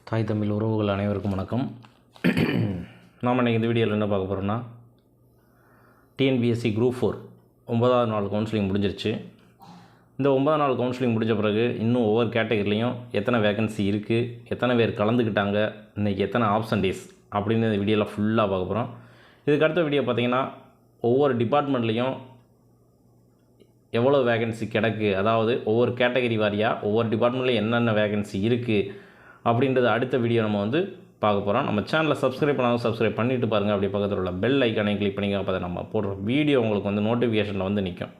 தாய் தமிழ் உறவுகள் அனைவருக்கும் வணக்கம். நாம் இன்றைக்கி இந்த வீடியோவில் என்ன பார்க்க போகிறோம்னா, டிஎன்பிஎஸ்சி குரூப் 4 9வது நாள் கவுன்சிலிங் முடிஞ்சிருச்சு. இந்த 9வது நாள் கவுன்சிலிங் முடிஞ்ச பிறகு இன்னும் ஒவ்வொரு கேட்டகரிலையும் எத்தனை வேகன்சி இருக்குது, எத்தனை பேர் கலந்துக்கிட்டாங்க, இன்றைக்கி எத்தனை ஆப்சன்டேஸ் அப்படின்னு இந்த வீடியோவில் ஃபுல்லாக பார்க்க போகிறோம். இதுக்கு அடுத்த வீடியோ பார்த்திங்கன்னா ஒவ்வொரு டிபார்ட்மெண்ட்லேயும் எவ்வளோ வேகன்சி கிடக்கு, அதாவது ஒவ்வொரு கேட்டகரி வாரியாக ஒவ்வொரு டிபார்ட்மெண்ட்லேயும் என்னென்ன வேகன்சி இருக்குது அப்படின்றது அடுத்த வீடியோ நம்ம பார்க்க போகிறோம். நம்ம சேனலை சப்ஸ்கிரைப் பண்ணாலும் சப்ஸ்கிரைப் பண்ணிவிட்டு பாருங்கள். அப்படி பக்கத்தில் உள்ள பெல் ஐக்கானை கிளிக் பண்ணிங்க. அப்போ நம்ம போடுற வீடியோ உங்களுக்கு நோட்டிஃபிகேஷனில் நிற்கும்.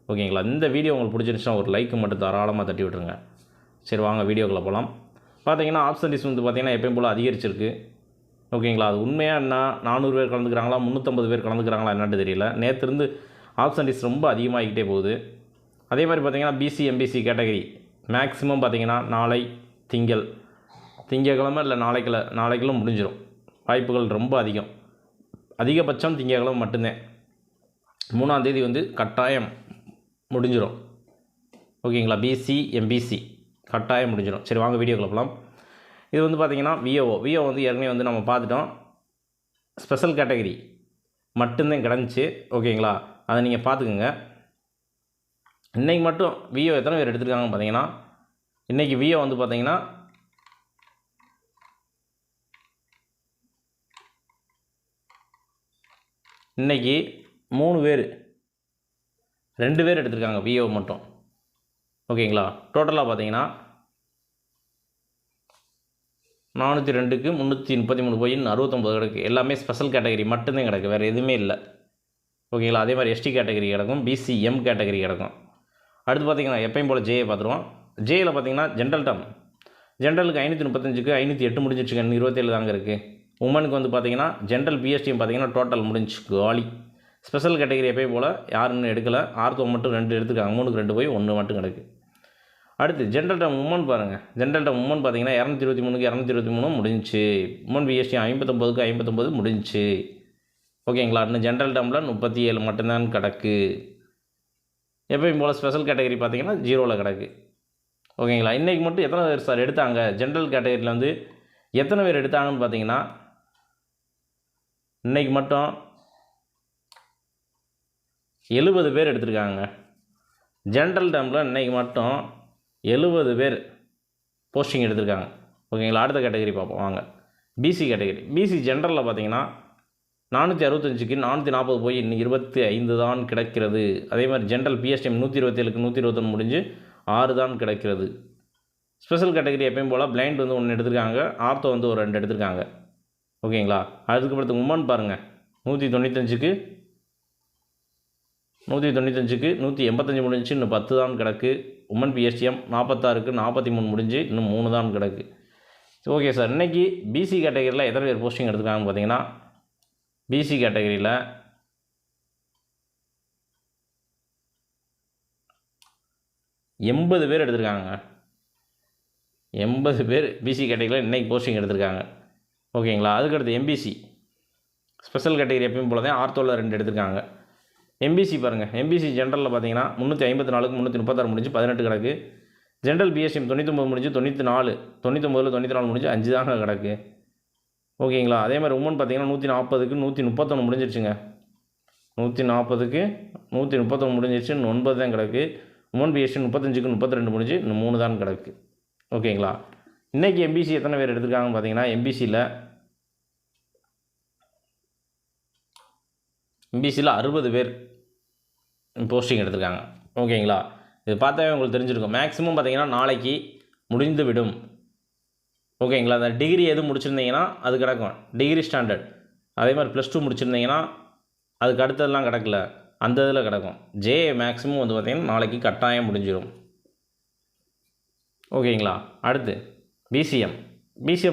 ஓகேங்களா? இந்த வீடியோ உங்களுக்கு பிடிச்சிருந்துச்சுன்னா ஒரு லைக் மட்டும் தாராளமாக தட்டி விட்டுருங்க. சரி, வாங்க வீடியோக்குள்ளே போகலாம். பார்த்தீங்கன்னா ஆப்சன்டேஸ் பார்த்திங்கன்னா எப்பயும் போல் அதிகரிச்சிருக்கு. ஓகேங்களா? அது உண்மையாக என்ன 400 பேர் கலந்துக்கிறாங்களா 350 பேர் கலந்துக்கிறாங்களா என்னன்னு தெரியல. நேற்றுலேருந்து ஆப்சன்டேஸ் ரொம்ப அதிகமாகிக்கிட்டே போகுது. அதே மாதிரி பார்த்திங்கன்னா பிசி எம்பிசி கேட்டகரி மேக்ஸிமம் பார்த்திங்கன்னா நாளை திங்கக்கிழமை இல்லை நாளைக்குள்ள முடிஞ்சிடும். வாய்ப்புகள் ரொம்ப அதிகபட்சம் திங்கக்கிழமை மட்டும்தான். 3ஆம் தேதி கட்டாயம் முடிஞ்சிடும். ஓகேங்களா? பிசி எம்பிசி கட்டாயம் முடிஞ்சிடும். சரி, வாங்க வீடியோக்குள்ள போகலாம். இது பார்த்திங்கன்னா விஓ ஏற்கனவே நம்ம பார்த்துட்டோம். ஸ்பெஷல் கேட்டகரி மட்டும்தான் கிடந்துச்சு. ஓகேங்களா? அதை நீங்கள் பார்த்துக்குங்க. இன்றைக்கி மட்டும் விஓ எத்தனை பேர் எடுத்துருக்காங்கன்னு பார்த்தீங்கன்னா, இன்றைக்கி விஓ பார்த்திங்கன்னா இன்றைக்கி 3 பேர் 2 பேர் எடுத்திருக்காங்க விஓ மட்டும். ஓகேங்களா? டோட்டலாக பார்த்தீங்கன்னா 402க்கு 333 போய் 69 கிடக்கு. எல்லாமே ஸ்பெஷல் கேட்டகரி மட்டும்தான் கிடக்கு, வேறு எதுவுமே இல்லை. ஓகேங்களா? அதே மாதிரி எஸ்டி கேட்டகரி கிடக்கும், பிசிஎம் கேட்டகரி கிடக்கும். அடுத்து பார்த்திங்கன்னா எப்பயும் போல் ஜேயை பார்த்துருவோம். ஜேயில் பார்த்திங்கன்னா ஜென்ரலுக்கு 535க்கு 508 முடிஞ்சிடுச்சுங்க. 27 தாங்க இருக்குது. உமனுக்கு பார்த்திங்கன்னா ஜென்ரல் பிஎஸ்டியும் பார்த்திங்கன்னா டோட்டல் முடிஞ்சு காலி. ஸ்பெஷல் கேட்டகரி எப்பயும் போல் யாருன்னு எடுக்கலை. ஆர்த்தோ மட்டும் 2 எடுத்துருக்காங்க. 3க்கு 2 போய் 1 மட்டும் கிடக்கு. அடுத்து ஜென்ரல் டம் உமன் பாருங்கள். ஜென்ரல் டம் உமன் பார்த்திங்கன்னா 223க்கு 223 முடிஞ்சிச்சு. உமன் பிஎஸ்டி 59க்கு 59 முடிஞ்சிச்சு. ஓகேங்களா? இன்னும் ஜென்ரல் டம்மில் 37 மட்டும்தான் கிடக்கு. எப்பயும் போல் ஸ்பெஷல் கேட்டகரி பார்த்திங்கன்னா 0வில் கிடக்கு. ஓகேங்களா? இன்றைக்கி மட்டும் எத்தனை பேர் சார் எடுத்தாங்க, ஜென்ரல் கேட்டகரியில் எத்தனை பேர் எடுத்தாங்கன்னு பார்த்தீங்கன்னா, இன்றைக்கி மட்டும் 70 பேர் எடுத்திருக்காங்க. ஜென்ரல் டேர்மில் இன்றைக்கி மட்டும் 70 பேர் போஸ்டிங் எடுத்திருக்காங்க. ஓகேங்களா? அடுத்த கேட்டகரி பார்ப்போம் வாங்க. PC category. பிசி ஜென்ரலில் பார்த்தீங்கன்னா 465க்கு 440 போய் இன்னும் 25 தான் கிடக்கிறது. அதே மாதிரி ஜென்ரல் பிஎஸ்டிஎம் 127க்கு 121 முடிஞ்சு 6 தான் கிடக்கிறது. ஸ்பெஷல் கேட்டகரி எப்பயும் போல் பிளைண்ட் 1 எடுத்திருக்காங்க. ஆர்த்தோ ஒரு 2 எடுத்திருக்காங்க. ஓகேங்களா? அதுக்கப்புறத்து உமன் பாருங்கள். 195க்கு 185 முடிஞ்சு இன்னும் 10 தான் கிடக்கு. உமன் பிஎஸ்டிஎம் 46க்கு 43 முடிஞ்சு இன்னும் 3 தான் கிடக்கு. ஓகே சார், இன்றைக்கி பிசி கேட்டகரியில் எத்தனை பேர் போஸ்டிங் எடுத்துருக்காங்கன்னு பார்த்தீங்கன்னா, பிசி கேட்டகரியில் 80 பேர் எடுத்திருக்காங்க. 80 பேர் பிசி கேட்டகரியில் இன்றைக்கி போஸ்டிங் எடுத்திருக்காங்க. ஓகேங்களா? அதுக்கடுத்து எம்பிசி ஸ்பெஷல் கேட்டகரி எப்பயும் போல தான் ஆர்த்தோவில் 2 எடுத்திருக்காங்க. எம்பிசி பாருங்கள். எம்பிசி ஜென்ரலில் பார்த்தீங்கன்னா 354க்கு 336 முடிஞ்சு 18 கிடக்கு. ஜென்ரல் பிஎஸ்டிஎம் 99 முடிஞ்சு 94, 99ல் முடிஞ்சு 5 தாங்க கிடக்கு. ஓகேங்களா? அதே மாதிரி உமன் பார்த்தீங்கன்னா 140க்கு 131 முடிஞ்சிருச்சுங்க. 140க்கு 131 முடிஞ்சிருச்சு. இன்னும் 9 தான் கிடக்கு. உமன் பிஎஸ்டி 35க்கு 32 முடிஞ்சு இன்னும் 3 தான் கிடக்கு. ஓகேங்களா? இன்றைக்கி எம்பிசி எத்தனை பேர் எடுத்திருக்காங்கன்னு பார்த்தீங்கன்னா, எம்பிசியில் 60 பேர் போஸ்டிங் எடுத்திருக்காங்க. ஓகேங்களா? இது பார்த்தாவே உங்களுக்கு தெரிஞ்சிருக்கும். மேக்ஸிமம் பார்த்திங்கன்னா நாளைக்கு முடிந்து விடும். ஓகேங்களா? அந்த டிகிரி எது முடிச்சிருந்தீங்கன்னா அது கிடக்கும், டிகிரி ஸ்டாண்டர்ட். அதே மாதிரி +2 முடிச்சிருந்தீங்கன்னா அதுக்கு அடுத்ததெல்லாம் கிடக்கல, அந்த இதில் கிடக்கும். ஜே மேக்ஸிமம் பார்த்திங்கன்னா நாளைக்கு கட்டாயம் முடிஞ்சிடும். ஓகேங்களா? அடுத்து பிசிஎம்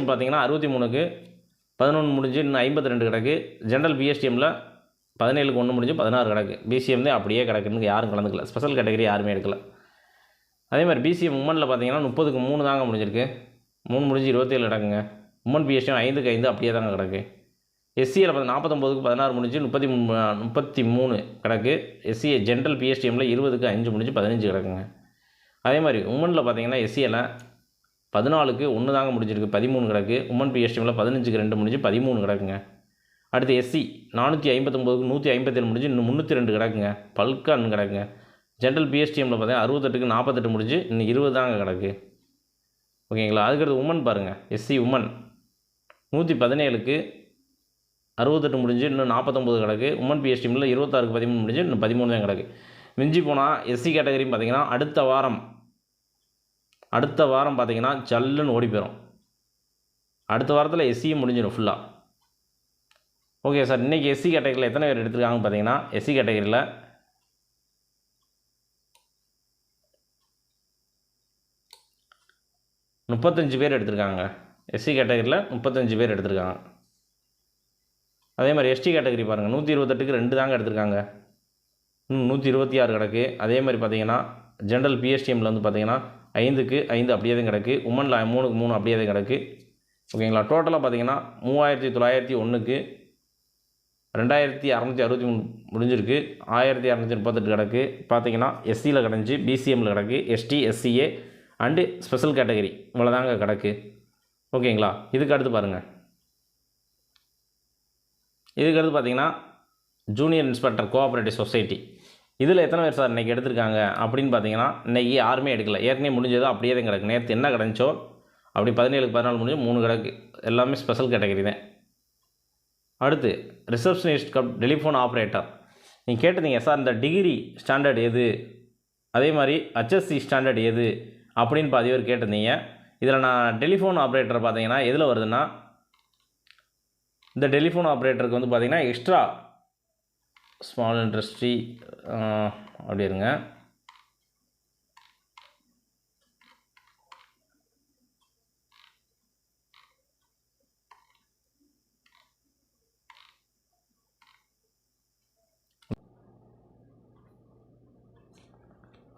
பார்த்திங்கன்னா 63க்கு 11 முடிஞ்சு இன்னும் 52 கிடக்கு. ஜென்ரல் பிஎஸ்டிஎம்மில் 17க்கு 1 முடிஞ்சு 16 கிடக்கு. பிசிஎம் தான் அப்படியே கிடக்குன்னு யாரும் கலந்துக்கல. ஸ்பெஷல் கேட்டகரி யாருமே எடுக்கல. அதே மாதிரி பிசிஎம் உமனில் பார்த்தீங்கன்னா 30க்கு 3 தாங்க முடிஞ்சிருக்கு. 3 முடிஞ்சு 27 கிடக்குங்க. உமன் பிஎஸ்டிஎம் 5க்கு 5 அப்படியே தாங்க கிடக்கு. எஸ்சியில் 49க்கு 16 முடிஞ்சு 33 கிடக்கு. எஸ்சி ஜென்ரல் பிஎஸ்டிஎம்மில் 20க்கு 5 முடிஞ்சு 15 கிடக்குங்க. அதே மாதிரி உமனில் பார்த்தீங்கன்னா எஸ்சியில் 14க்கு 1 தாங்க முடிஞ்சிருக்கு, 13 கிடக்கு. உமன் பிஎஸ்டிஎம்மில் 15க்கு 2 முடிஞ்சு 13 கிடக்குங்க. அடுத்து எஸ்சி 459க்கு 157 முடிஞ்சு இன்னும் 302 கிடக்குங்க, பல்கான் கிடக்குங்க. ஜென்ரல் பிஎஸ்டிஎம்மில் பார்த்தீங்கன்னா 68க்கு 48 முடிஞ்சு இன்னும் 20 தாங்க கிடக்கு. ஓகேங்களா. அதுக்கடுத்து உமன் பாருங்கள், எஸ்சி உமன் 117க்கு 68 முடிஞ்சு இன்னும் 49 கிடக்கு. உமன் பிஎஸ்டிஎம்மில் 26க்கு 13 முடிஞ்சு இன்னும் 13 தான் கிடக்கு. மிஞ்சி போனால் எஸ்சி கேட்டகரின்னு பார்த்தீங்கன்னா அடுத்த வாரம் பார்த்தீங்கன்னா ஜல்லுன்னு ஓடி போயிடும். அடுத்த வாரத்தில் எஸ்சியும் முடிஞ்சிடும் ஃபுல்லாக. ஓகே சார், இன்றைக்கி எஸ்சி கேட்டகரியில் எத்தனை பேர் எடுத்துருக்காங்கன்னு பார்த்தீங்கன்னா எஸ்சி கேட்டகரியில் 35 பேர் எடுத்திருக்காங்க. எஸ்சி கேட்டகரியில் 35 பேர் எடுத்திருக்காங்க. அதே மாதிரி எஸ்டி கேட்டகரி பாருங்கள், 128க்கு 2 தாங்க எடுத்திருக்காங்க, 126 கிடக்கு. அதே மாதிரி பார்த்தீங்கன்னா ஜென்ரல் பிஎஸ்டிஎம்மில் வந்து பார்த்தீங்கன்னா 5க்கு 5 அப்படியே தான் கிடக்கு. உமனில் 3க்கு 3 அப்படியே தான் கிடக்கு. ஓகேங்களா. டோட்டலாக பார்த்தீங்கன்னா 3901க்கு 2663 முடிஞ்சிருக்கு, 1238 கிடக்கு. பார்த்தீங்கன்னா எஸ்சியில் கிடஞ்சி, பிசிஎம்மில் கிடக்கு, ST SCA and special category இவ்வளோதாங்க கிடக்கு. ஓகேங்களா. இதுக்கு அடுத்து பாருங்கள், இதுக்கடுத்து பார்த்தீங்கன்னா ஜூனியர் இன்ஸ்பெக்டர் கோஆப்ரேட்டிவ் சொசைட்டி. இதில் எத்தனை பேர் சார் இன்றைக்கி எடுத்திருக்காங்க அப்படின்னு பார்த்தீங்கன்னா இன்றைக்கி யாருமே எடுக்கல, ஏற்கனவே முடிஞ்சதோ அப்படியே தான் கிடக்கு. நேற்று என்ன கிடச்சோ அப்படி 17க்கு 14 முடிஞ்சு 3 கிடக்கு, எல்லாமே ஸ்பெஷல் கேட்டகரி தான். அடுத்து ரிசப்ஷனிஸ்ட் கம் டெலிஃபோன் ஆப்ரேட்டர். நீங்கள் கேட்டிருந்தீங்க சார் இந்த டிகிரி ஸ்டாண்டர்ட் எது, அதே மாதிரி HSC ஸ்டாண்டர்ட் எது அப்படின்னு பாதி பேர் கேட்டிருந்தீங்க. இதில் நான் டெலிஃபோன் ஆப்ரேட்டர் பார்த்தீங்கன்னா எதில் வருதுன்னா, இந்த டெலிஃபோன் ஆப்ரேட்டருக்கு வந்து பார்த்திங்கன்னா எக்ஸ்ட்ரா ஸ்மால் இண்டஸ்ட்ரி அப்படி இருங்க,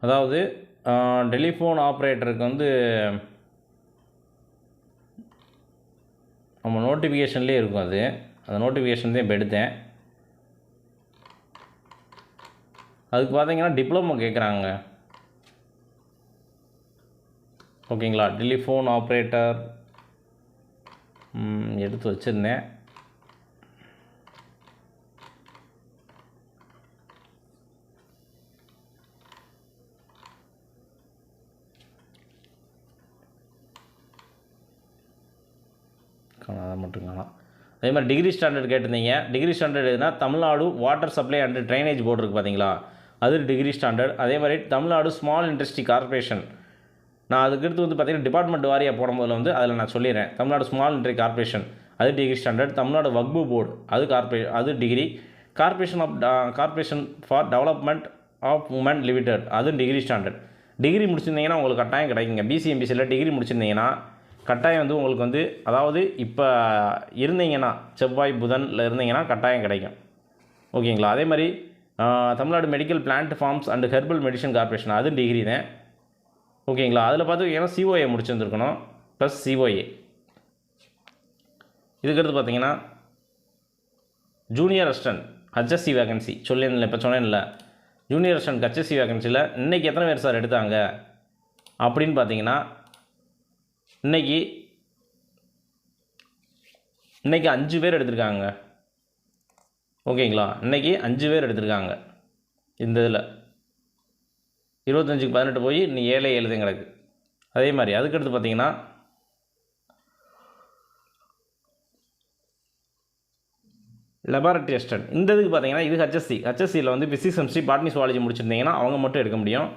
அதாவது டெலிஃபோன் ஆப்ரேட்டருக்கு வந்து நம்ம நோட்டிஃபிகேஷன்லேயே இருக்கும், அந்த நோட்டிஃபிகேஷன் தான் இப்போ எடுத்தேன். அதுக்கு பார்த்தீங்கன்னா டிப்ளமோ கேட்குறாங்க. ஓகேங்களா. டெலிஃபோன் ஆப்ரேட்டர் எடுத்து வச்சுருந்தேன். அதை மட்டும் காணலாம். அதே மாதிரி டிகிரி ஸ்டாண்டர்ட் கேட்டிருந்தீங்க. டிகிரி ஸ்டாண்டர்ட் எதுனா Tamil Nadu water supply and drainage board இருக்குது பார்த்தீங்களா, அது டிகிரி ஸ்டாண்டர்ட். அதே மாதிரி தமிழ்நாடு ஸ்மால் இண்டஸ்ட்ரி கார்பரேஷன், நான் அதுக்கடுத்து வந்து பார்த்திங்கன்னா டிபார்ட்மெண்ட் வாரியாக போடும்போது வந்து அதில் நான் சொல்லிடுறேன். தமிழ்நாடு ஸ்மால் இண்டஸ்ட்ரி கார்பரேஷன் அது degree standard. Tamil Nadu Waqf board அது degree. Corporation for development of women limited அது டிகிரி ஸ்டாண்டர்ட். டிகிரி முடிச்சிருந்தீங்கன்னா உங்களுக்கு கட்டாயம் கிடைக்குங்க. பிசிஎம்பிசியில் டிகிரி முடிச்சிருந்தீங்கன்னா கட்டாயம் வந்து உங்களுக்கு வந்து, அதாவது இப்போ இருந்தீங்கன்னா செவ்வாய் புதனில் இருந்தீங்கன்னா கட்டாயம் கிடைக்கும். ஓகேங்களா. அதே மாதிரி Tamil Nadu medical plant farms and herbal medicine corporation அது டிகிரி தான். ஓகேங்களா. அதில் பார்த்துக்கிட்டிங்கன்னா சிஓஏ முடிச்சிருந்துருக்கணும் ப்ளஸ் சிஓஏ. இதுக்கடுத்து பார்த்தீங்கன்னா ஜூனியர் அசிஸ்டன்ட் HSC வேகன்சி சொல்லியிருந்தேன், இப்போ சொன்னேன்ல ஜூனியர் அசிஸ்டன்ட் HSC வேகன்சியில் இன்றைக்கி எத்தனை பேர் சார் எடுத்தாங்க அப்படின்னு பார்த்தீங்கன்னா இன்றைக்கி 5 பேர் எடுத்திருக்காங்க. ஓகேங்களா. இன்றைக்கி 5 பேர் எடுத்திருக்காங்க. இந்த இதில் 25க்கு 18 போய் இன்னும் 7 தான் கிடக்கு. அதே மாதிரி அதுக்கடுத்து பார்த்தீங்கன்னா லெபார்ட்டரி அசிஸ்டன்ட். இந்த இதுக்கு பார்த்தீங்கன்னா இது HSCயில் வந்து பிசிக்ஸ் கெமிஸ்ட்ரி பாட்னி சுவாலஜி முடிச்சிருந்தீங்கன்னா அவங்க மட்டும் எடுக்க முடியும்.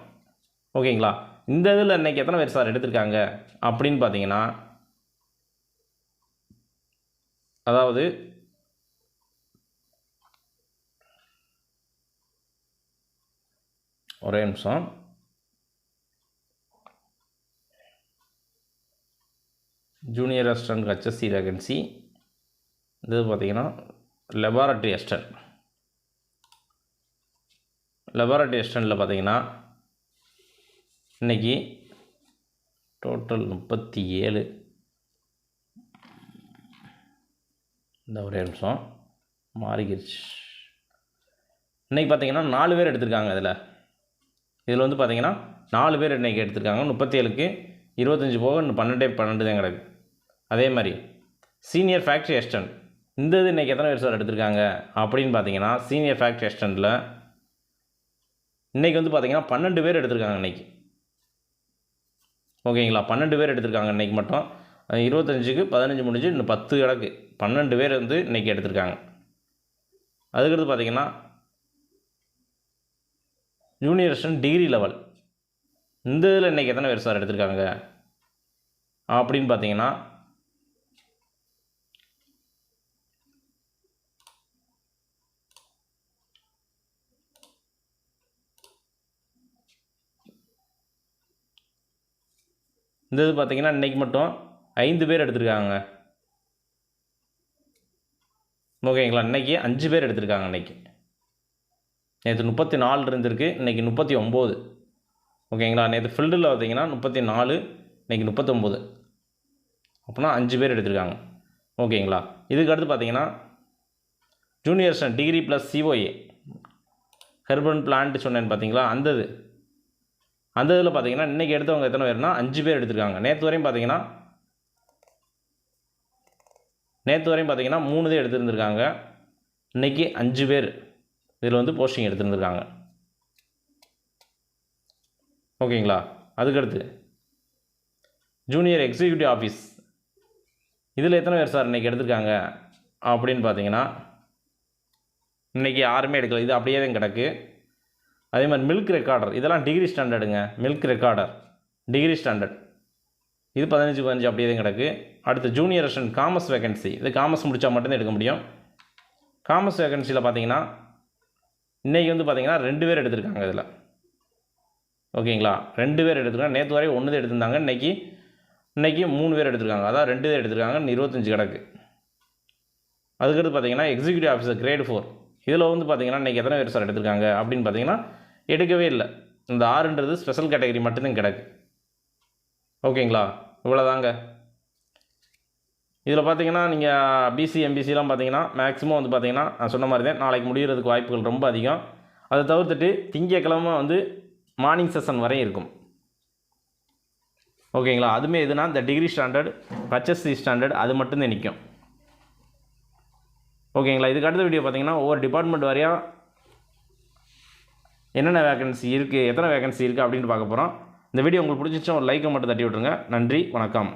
ஓகேங்களா. இந்த இதில் இன்றைக்கி எத்தனை பேர் சார் எடுத்திருக்காங்க அப்படின்னு பார்த்தீங்கன்னா, அதாவது ஒரே நிமிஷம், ஜூனியர் அசிஸ்டன்ட் HSC வேகன்சி இது பார்த்தீங்கன்னா லெபார்ட்டரி அசிஸ்டண்ட்டில் பார்த்தீங்கன்னா இன்றைக்கி டோட்டல் 37. இந்த ஒரே நிமிஷம் மாறிக்கிடுச்சு. இன்றைக்கி பார்த்தீங்கன்னா 4 பேர் எடுத்திருக்காங்க. இதில் வந்து பார்த்தீங்கன்னா 4 பேர் இன்றைக்கி எடுத்திருக்காங்க. 37க்கு 25 போக இன்னும் 12 தான் கிடக்கு. அதே மாதிரி சீனியர் ஃபேக்ட்ரி அசிஸ்டன்ட் இந்த இது இன்றைக்கி எத்தனை பேர் சார் எடுத்திருக்காங்க அப்படின்னு பார்த்தீங்கன்னா, சீனியர் ஃபேக்ட்ரி அசிஸ்டண்ட்டில் இன்றைக்கி வந்து பார்த்திங்கன்னா 12 பேர் எடுத்திருக்காங்க இன்றைக்கி. ஓகேங்களா, 12 பேர் எடுத்திருக்காங்க இன்றைக்கி மட்டும். 25க்கு 15 முடிஞ்சு இன்னும் 10 கிடக்கு. 12 பேர் வந்து இன்றைக்கி எடுத்திருக்காங்க. அதுக்கடுத்து பார்த்திங்கன்னா ஜூனியர் அசிஸ்டன்ட் டிகிரி லெவல் இந்த இதில் இன்றைக்கி எத்தனை பேர் சார் எடுத்திருக்காங்க அப்படின்னு பார்த்தீங்கன்னா, இந்த இது பார்த்திங்கன்னா இன்றைக்கி மட்டும் 5 பேர் எடுத்திருக்காங்க. ஓகேங்களா, இன்றைக்கி 5 பேர் எடுத்திருக்காங்க. இன்றைக்கி நேற்று 34 இருந்திருக்கு, இன்றைக்கி 39. ஓகேங்களா, நேற்று ஃபீல்டில் பார்த்திங்கன்னா 34, இன்றைக்கி 39. அப்படின்னா 5 பேர் எடுத்திருக்காங்க. ஓகேங்களா, இதுக்கு அடுத்து பார்த்திங்கன்னா junior assistant degree plus COA ஹெர்பன் பிளான்ட் சொன்னேன்னு பார்த்தீங்களா, அந்த இதில் பார்த்தீங்கன்னா இன்றைக்கி எடுத்தவங்க எத்தனை பேர்னா 5 பேர் எடுத்திருக்காங்க. நேற்று வரையும் பார்த்தீங்கன்னா 3 தான் எடுத்துருந்துருக்காங்க. இன்றைக்கி 5 பேர் இதில் வந்து போஸ்டிங் எடுத்துருந்துருக்காங்க. ஓகேங்களா, அதுக்கடுத்து ஜூனியர் எக்ஸிக்யூட்டிவ் ஆஃபீஸ் இதில் எத்தனை பேர் சார் இன்றைக்கி எடுத்திருக்காங்க அப்படின்னு பார்த்தீங்கன்னா, இன்றைக்கி யாருமே எடுக்கல, இது அப்படியே தான் கிடக்கு. அதே மாதிரி மில்க் ரெக்கார்டர் இதெல்லாம் டிகிரி ஸ்டாண்டர்டுங்க. மில்க் ரெக்கார்டர் டிகிரி ஸ்டாண்டர்ட் இது 15 அப்படியே தான் கிடக்கு. அடுத்து ஜூனியர் அசிஸ்டன்ட் காமர்ஸ் வேகன்சி, இது காமர்ஸ் முடித்தா மட்டும்தான் எடுக்க முடியும். காமர்ஸ் வேகன்சியில் பார்த்தீங்கன்னா இன்றைக்கி வந்து பார்த்திங்கன்னா 2 பேர் எடுத்திருக்காங்க. இதில் ஓகேங்களா, 2 பேர் எடுத்திருக்காங்க. நேற்று வரை 1 தான் எடுத்திருந்தாங்க. இன்றைக்கி 3 பேர் எடுத்திருக்காங்க. அதான் 2 பேர் எடுத்திருக்காங்க. 25 கிடக்கு. அதுக்கடுத்து பார்த்திங்கன்னா எக்ஸிக்யூட்டிவ் ஆஃபீஸர் கிரேட் 4 இதில் வந்து பார்த்திங்கன்னா இன்றைக்கி எத்தனை பேர் சார் எடுத்திருக்காங்க அப்படின்னு பார்த்தீங்கன்னா எடுக்கவே இல்லை. இந்த 6ன்றது ஸ்பெஷல் கேட்டகரி மட்டும்தான் கிடக்கு. ஓகேங்களா, இவ்வளோதாங்க. இதில் பார்த்தீங்கன்னா நீங்கள் பிசி எம்பிசிலாம் பார்த்தீங்கன்னா மேக்ஸிமம் வந்து பார்த்தீங்கன்னா நான் சொன்ன மாதிரி தான் நாளைக்கு முடிகிறதுக்கு வாய்ப்புகள் ரொம்ப அதிகம். அதை தவிர்த்துட்டு திங்கக்கிழமை வந்து மார்னிங் செஷன் வரையும் இருக்கும். ஓகேங்களா, அதுவுமே எதுனா இந்த டிகிரி ஸ்டாண்டர்ட் ஹச்எஸ்சி ஸ்டாண்டர்ட் அது மட்டும்தான் நிற்கும். ஓகேங்களா, இதுக்கு அடுத்த வீடியோ பார்த்தீங்கன்னா ஒவ்வொரு டிபார்ட்மெண்ட் வரையாக என்னென்ன வேகன்சி இருக்குது, எத்தனை வேகன்சி இருக்குது அப்படின்னு பார்க்க போகிறோம். இந்த வீடியோ உங்களுக்கு பிடிச்சிச்சா ஒரு லைக்கை மட்டும் தட்டி விட்ருங்க. நன்றி, வணக்கம்.